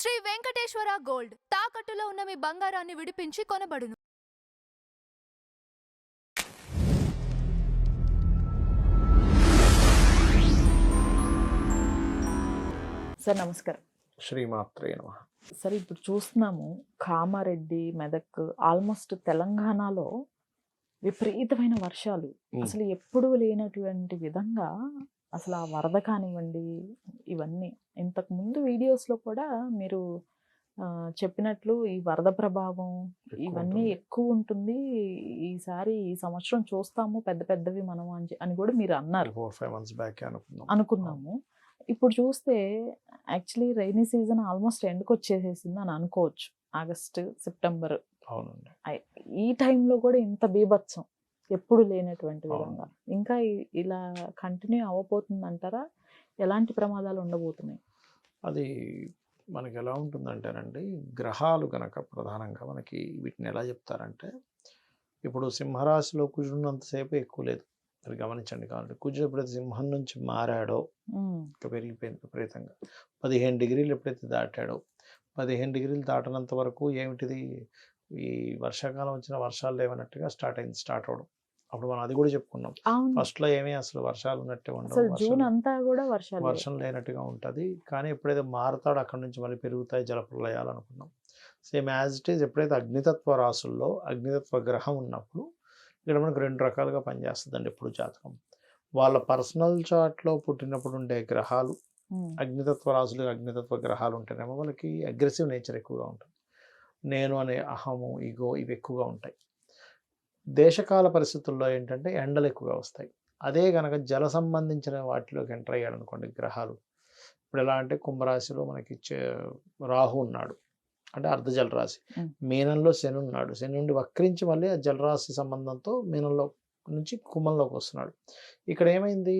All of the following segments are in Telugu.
శ్రీ వెంకటేశ్వర గోల్డ్ తాకట్టులో ఉన్న మీ బంగారాన్ని విడిపించి కొనబడును. సార్ నమస్కారం. శ్రీమాత్రే నమః. సార్ ఇప్పుడు చూస్తున్నాము కామారెడ్డి, మెదక్ ఆల్మోస్ట్ తెలంగాణలో విపరీతమైన వర్షాలు. అసలు ఎప్పుడూ లేనటువంటి విధంగా అసలు ఆ వరద కానివ్వండి, ఇవన్నీ ఇంతకు ముందు వీడియోస్లో కూడా మీరు చెప్పినట్లు ఈ వరద ప్రభావం ఇవన్నీ ఎక్కువ ఉంటుంది. ఈసారి ఈ సంవత్సరం చూస్తాము పెద్ద పెద్దవి మనం అని కూడా మీరు అన్నారు. 4-5 months బ్యాక్ అనుకున్నాము. ఇప్పుడు చూస్తే యాక్చువల్లీ రైనీ సీజన్ ఆల్మోస్ట్ ఎండ్కి వచ్చేసేసింది అని అనుకోవచ్చు. August, September. అవునండి. ఈ టైంలో కూడా ఇంత బీభత్సం ఎప్పుడు లేనటువంటి విధంగా ఇంకా ఇలా కంటిన్యూ అవ్వబోతుంది అంటారా? ఎలాంటి ప్రమాదాలు ఉండబోతున్నాయి? అది మనకి ఎలా ఉంటుందంటేనండి, గ్రహాలు కనుక ప్రధానంగా మనకి వీటిని ఎలా చెప్తారంటే, ఇప్పుడు సింహరాశిలో కుజున్నంతసేపు ఎక్కువ లేదు. మీరు గమనించండి. కాబట్టి కుజుడు ఎప్పుడైతే సింహం నుంచి మారాడో ఇంకా పెరిగిపోయింది విపరీతంగా. 15 డిగ్రీలు ఎప్పుడైతే దాటాడో, 15 డిగ్రీలు దాటనంత వరకు ఏమిటిది, ఈ వర్షాకాలం వచ్చిన వర్షాలు లేవన్నట్టుగా స్టార్ట్ అవడం. అప్పుడు మనం అది కూడా చెప్పుకున్నాం. ఫస్ట్లో ఏమీ అసలు వర్షాలు ఉన్నట్టే ఉండవు, జూన్ అంతా కూడా వర్షం లేనట్టుగా ఉంటుంది. కానీ ఎప్పుడైతే మారుతాడో అక్కడి నుంచి మళ్ళీ పెరుగుతాయి జలప్రలయాలు అనుకున్నాం. సేమ్ యాజ్ ఇట్ ఈజ్ ఎప్పుడైతే అగ్నితత్వ రాసుల్లో అగ్నితత్వ గ్రహం ఉన్నప్పుడు ఇక్కడ మనకు 2 రకాలుగా పనిచేస్తుందండి ఎప్పుడు జాతకం. వాళ్ళ పర్సనల్ చార్ట్లో పుట్టినప్పుడు ఉండే గ్రహాలు, అగ్నితత్వ రాసులు అగ్నితత్వ గ్రహాలు ఉంటేనేమో వాళ్ళకి అగ్రెసివ్ నేచర్ ఎక్కువగా ఉంటుంది. నేను అనే అహము, ఈగో ఇవి ఎక్కువగా ఉంటాయి. దేశకాల పరిస్థితుల్లో ఏంటంటే ఎండలు ఎక్కువగా వస్తాయి. అదే కనుక జల సంబంధించిన వాటిలోకి ఎంటర్ అయ్యాడు అనుకోండి గ్రహాలు. ఇప్పుడు ఎలా అంటే కుంభరాశిలో మనకి రాహు ఉన్నాడు, అంటే అర్ధ జలరాశి. మీనంలో శని ఉన్నాడు, శని నుండి వక్రించి మళ్ళీ ఆ జలరాశి సంబంధంతో మీనంలో నుంచి కుంభంలోకి వస్తున్నాడు. ఇక్కడ ఏమైంది,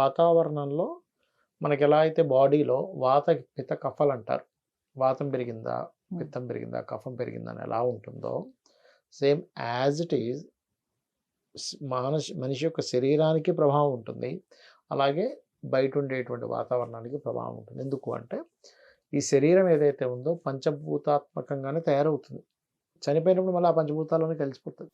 వాతావరణంలో మనకి ఎలా అయితే బాడీలో వాత పిత్త కఫలు అంటారు, వాతం పెరిగిందా పిత్తం పెరిగిందా కఫం పెరిగిందా అని ఎలా ఉంటుందో, సేమ్ యాజ్ ఇట్ ఈజ్ మనిషి యొక్క శరీరానికి ప్రభావం ఉంటుంది, అలాగే బయట ఉండేటువంటి వాతావరణానికి ప్రభావం ఉంటుంది. ఎందుకు అంటే ఈ శరీరం ఏదైతే ఉందో పంచభూతాత్మకంగానే తయారవుతుంది. చనిపోయినప్పుడు మళ్ళీ ఆ పంచభూతాల్లోనే కలిసిపోతుంది.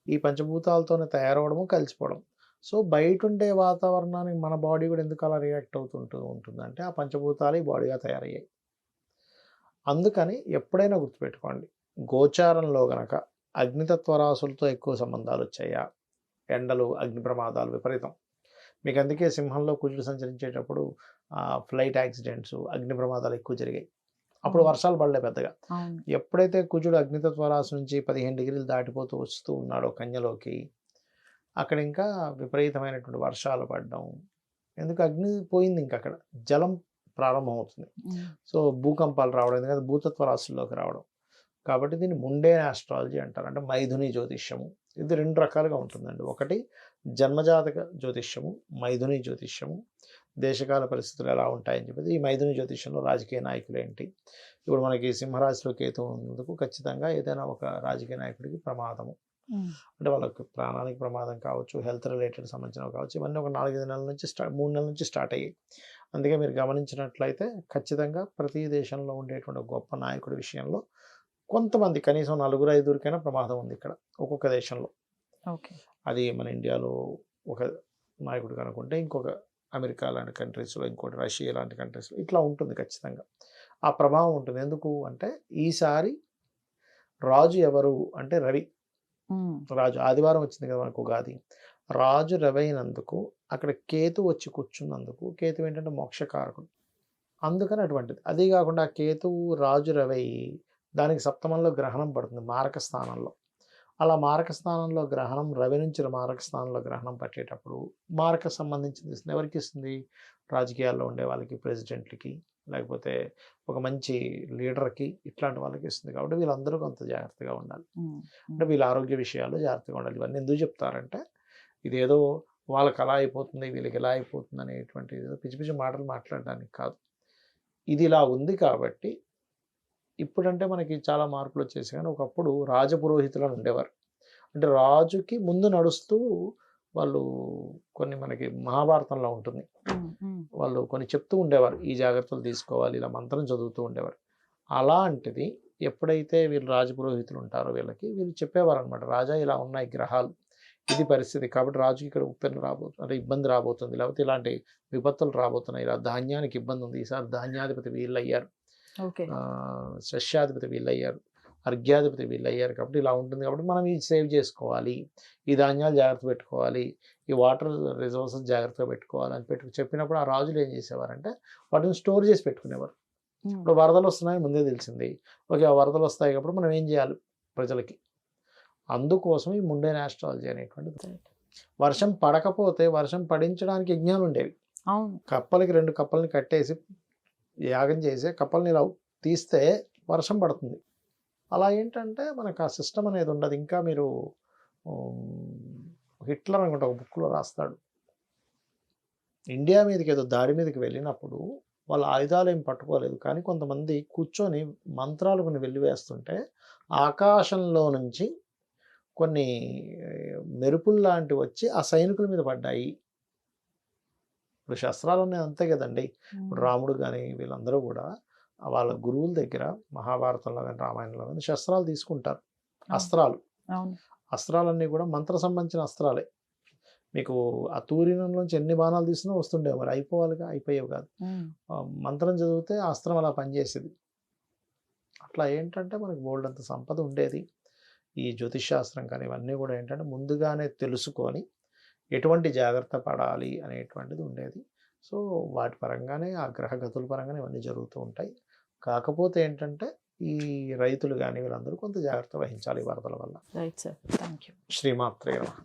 ఈ పంచభూతాలతోనే తయారవడము కలిసిపోవడం. సో బయట ఉండే వాతావరణానికి మన బాడీ కూడా ఎందుకు అలా రియాక్ట్ అవుతుంటూ ఉంటుందంటే ఆ పంచభూతాలు ఈ బాడీగా తయారయ్యాయి. అందుకని ఎప్పుడైనా గుర్తుపెట్టుకోండి, గోచారంలో గనక అగ్నితత్వ రాసులతో ఎక్కువ సంబంధాలు వచ్చాయా, ఎండలు అగ్ని ప్రమాదాలు విపరీతం. మీకు అందుకే సింహంలో కుజుడు సంచరించేటప్పుడు ఫ్లైట్ యాక్సిడెంట్స్ అగ్ని ప్రమాదాలు ఎక్కువ జరిగాయి. అప్పుడు వర్షాలు పడలే పెద్దగా. ఎప్పుడైతే కుజుడు అగ్నితత్వ రాశి నుంచి 15 డిగ్రీలు దాటిపోతూ వస్తూ ఉన్నాడో కన్యలోకి, అక్కడ ఇంకా విపరీతమైనటువంటి వర్షాలు పడడం. ఎందుకు అగ్ని పోయింది, ఇంకా అక్కడ జలం ప్రారంభమవుతుంది. సో భూకంపాలు రావడం, ఎందుకంటే భూతత్వ రాశుల్లోకి రావడం. కాబట్టి దీన్ని ముండే ఆస్ట్రాలజీ అంటారు, అంటే మైథుని జ్యోతిష్యము. ఇది 2 రకాలుగా ఉంటుందండి. ఒకటి జన్మజాతక జ్యోతిష్యము, మైథుని జ్యోతిష్యము. దేశకాల పరిస్థితులు ఎలా ఉంటాయని చెప్పేది. ఈ మైథుని జ్యోతిష్యంలో రాజకీయ నాయకులు ఏంటి, ఇప్పుడు మనకి సింహరాశిలో కేతు ఉన్నందుకు ఖచ్చితంగా ఏదైనా ఒక రాజకీయ నాయకుడికి ప్రమాదము, అంటే వాళ్ళకి ప్రాణానికి ప్రమాదం కావచ్చు, హెల్త్ రిలేటెడ్ సంబంధించినవి కావచ్చు. ఇవన్నీ ఒక 4-5 నెలల నుంచి 3 నెలల నుంచి స్టార్ట్ అయ్యాయి. అందుకే మీరు గమనించినట్లయితే ఖచ్చితంగా ప్రతి దేశంలో ఉండేటువంటి గొప్ప నాయకుడి విషయంలో కొంతమంది కనీసం 4-5కైనా ప్రమాదం ఉంది ఇక్కడ ఒక్కొక్క దేశంలో. అది మన ఇండియాలో ఒక నాయకుడు కనుకుంటే ఇంకొక అమెరికా లాంటి కంట్రీస్లో, ఇంకోటి రష్యా లాంటి కంట్రీస్లో ఇట్లా ఉంటుంది. ఖచ్చితంగా ఆ ప్రభావం ఉంటుంది. ఎందుకు అంటే ఈసారి రాజు ఎవరు అంటే రవి. రాజు ఆదివారం వచ్చింది కదా మనకు ఉగాది. రాజు రవి అయినందుకు అక్కడ కేతు వచ్చి కూర్చున్నందుకు, కేతు ఏంటంటే మోక్షకారకుడు, అందుకని అటువంటిది. అదే కాకుండా ఆ కేతువు రాజు రవి దానికి సప్తమంలో గ్రహణం పడుతుంది మారక స్థానంలో. అలా మారక స్థానంలో గ్రహణం, రవి నుంచి మారక స్థానంలో గ్రహణం పట్టేటప్పుడు మారక సంబంధించింది ఇస్తుంది. ఎవరికి ఇస్తుంది? రాజకీయాల్లో ఉండే వాళ్ళకి, ప్రెసిడెంట్లకి, లేకపోతే ఒక మంచి లీడర్కి, ఇట్లాంటి వాళ్ళకి ఇస్తుంది. కాబట్టి వీళ్ళందరూ కొంత జాగ్రత్తగా ఉండాలి. అంటే వీళ్ళ ఆరోగ్య విషయాల్లో జాగ్రత్తగా ఉండాలి. ఇవన్నీ ఎందుకు చెప్తారంటే ఇదేదో వాళ్ళకి అలా అయిపోతుంది, వీళ్ళకి ఎలా అయిపోతుంది అనేటువంటి ఏదో పిచ్చి పిచ్చి మాటలు మాట్లాడడానికి కాదు. ఇది ఇలా ఉంది కాబట్టి ఇప్పుడంటే మనకి చాలా మార్పులు వచ్చేసాయి. కానీ ఒకప్పుడు రాజపురోహితులను ఉండేవారు. అంటే రాజుకి ముందు నడుస్తూ వాళ్ళు కొన్ని మనకి మహాభారతంలో ఉంటుంది, వాళ్ళు కొన్ని చెప్తూ ఉండేవారు, ఈ జాగ్రత్తలు తీసుకోవాలి, ఇలా మంత్రం చదువుతూ ఉండేవారు. అలాంటిది ఎప్పుడైతే వీళ్ళు రాజపురోహితులు ఉంటారో వీళ్ళు చెప్పేవారు అనమాట, రాజా ఇలా ఉన్నాయి గ్రహాలు, ఇది పరిస్థితి, కాబట్టి రాజుకి ఇక్కడ ఉప్పెన రాబోతుంది, అంటే ఇబ్బంది రాబోతుంది, లేకపోతే ఇలాంటి విపత్తులు రాబోతున్నాయి, ఇలా ధాన్యానికి ఇబ్బంది ఉంది, ఈసారి ధాన్యాధిపతి వీళ్ళు అయ్యారు, ఓకే. సస్యాధిపతి వీళ్ళు అయ్యారు, అర్ఘ్యాధిపతి వీళ్ళు అయ్యారు, కాబట్టి ఇలా ఉంటుంది, కాబట్టి మనం ఇది సేవ్ చేసుకోవాలి, ఈ ధాన్యాలు జాగ్రత్త పెట్టుకోవాలి, ఈ వాటర్ రిసోర్సెస్ జాగ్రత్తగా పెట్టుకోవాలి అని చెప్పినప్పుడు ఆ రాజులు ఏం చేసేవారంటే వాటిని స్టోర్ చేసి పెట్టుకునేవారు. ఇప్పుడు వరదలు వస్తున్నాయని ముందే తెలిసింది, ఓకే ఆ వరదలు వస్తాయి కాబట్టి మనం ఏం చేయాలి ప్రజలకి, అందుకోసం ఈ ముండేన్ ఆస్ట్రాలజీ అనేటువంటిది. వర్షం పడకపోతే వర్షం పడించడానికి యజ్ఞాలు ఉండేవి, అవును. కప్పలకి 2 కప్పల్ని కట్టేసి యాగం చేసి కప్పల్ని ఇలా తీస్తే వర్షం పడుతుంది. అలా ఏంటంటే మనకు ఆ సిస్టమ్ అనేది ఉండదు. ఇంకా మీరు హిట్లర్ అనుకుంటే ఒక బుక్లో రాస్తాడు, ఇండియా మీదకి ఏదో దాడి మీదకి వెళ్ళినప్పుడు వాళ్ళ ఆయుధాలు ఏం పట్టుకోలేదు, కానీ కొంతమంది కూర్చొని మంత్రాలు కొన్ని వెల్లివేస్తుంటే ఆకాశంలో నుంచి కొన్ని మెరుపులు లాంటివి వచ్చి ఆ సైనికుల మీద పడ్డాయి. ఇప్పుడు శస్త్రాలు అనేది అంతే కదండి. ఇప్పుడు రాముడు కానీ వీళ్ళందరూ కూడా వాళ్ళ గురువుల దగ్గర మహాభారతంలో కానీ రామాయణంలో కానీ శస్త్రాలు తీసుకుంటారు, అస్త్రాలు. అస్త్రాలన్నీ కూడా మంత్ర సంబంధించిన అస్త్రాలే. మీకు ఆ తూరినంలోంచి ఎన్ని బాణాలు తీసినా వస్తుండేవి, మరి అయిపోయేవి కాదు. మంత్రం చదివితే ఆ అస్త్రం అలా పనిచేసేది. అట్లా ఏంటంటే మనకు బోల్డ్ అంత సంపద ఉండేది. ఈ జ్యోతిషాస్త్రం కానీ ఇవన్నీ కూడా ఏంటంటే ముందుగానే తెలుసుకొని ఎటువంటి జాగ్రత్త పడాలి అనేటువంటిది ఉండేది. సో వాటి పరంగానే ఆ గ్రహగతుల పరంగానే ఇవన్నీ జరుగుతూ ఉంటాయి. కాకపోతే ఏంటంటే ఈ రైతులు కానీ వీళ్ళందరూ కొంత జాగ్రత్త వహించాలి వరదల వల్ల. Right sir, thank you. శ్రీమాత్రే నమః.